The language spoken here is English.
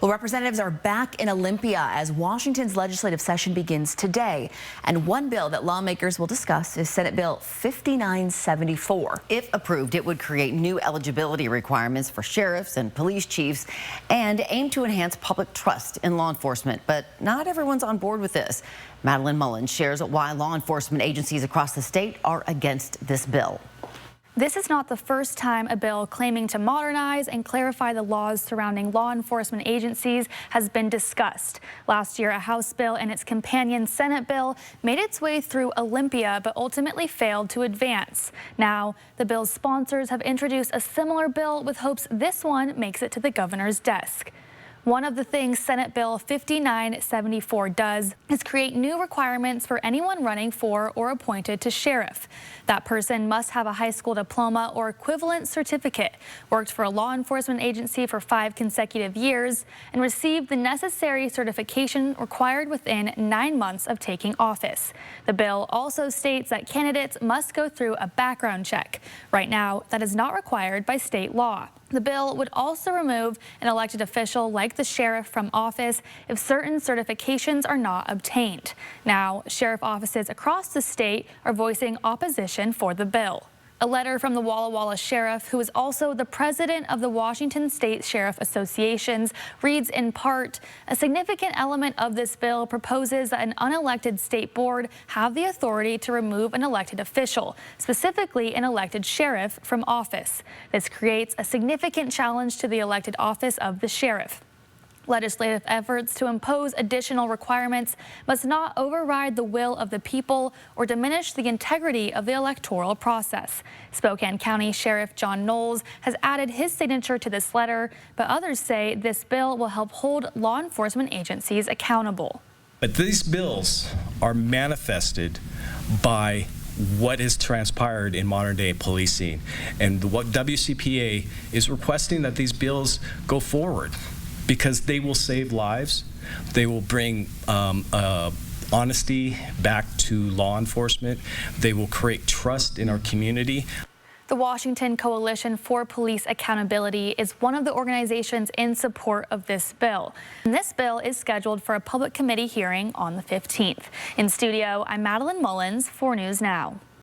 Well, representatives are back in Olympia as Washington's legislative session begins today. And one bill that lawmakers will discuss is Senate Bill 5974. If approved, it would create new eligibility requirements for sheriffs and police chiefs and aim to enhance public trust in law enforcement. But not everyone's on board with this. Madeline Mullins shares why law enforcement agencies across the state are against this bill. This is not the first time a bill claiming to modernize and clarify the laws surrounding law enforcement agencies has been discussed. Last year, a House bill and its companion Senate bill made its way through Olympia but ultimately failed to advance. Now, the bill's sponsors have introduced a similar bill with hopes this one makes it to the governor's desk. One of the things Senate Bill 5974 does is create new requirements for anyone running for or appointed to sheriff. That person must have a high school diploma or equivalent certificate, worked for a law enforcement agency for 5 consecutive years, and received the necessary certification required within 9 months of taking office. The bill also states that candidates must go through a background check. Right now, that is not required by state law. The bill would also remove an elected official like the sheriff from office if certain certifications are not obtained. Now, sheriff offices across the state are voicing opposition for the bill. A letter from the Walla Walla sheriff, who is also the president of the Washington State Sheriff Associations, reads in part, a significant element of this bill proposes that an unelected state board have the authority to remove an elected official, specifically an elected sheriff, from office. This creates a significant challenge to the elected office of the sheriff. Legislative efforts to impose additional requirements must not override the will of the people or diminish the integrity of the electoral process. Spokane County Sheriff John Knowles has added his signature to this letter, but others say this bill will help hold law enforcement agencies accountable. But these bills are manifested by what has transpired in modern day policing, and what WCPA is requesting that these bills go forward, because they will save lives. They will bring honesty back to law enforcement. They will create trust in our community. The Washington Coalition for Police Accountability is one of the organizations in support of this bill. And this bill is scheduled for a public committee hearing on the 15th. In studio, I'm Madeline Mullins for News Now.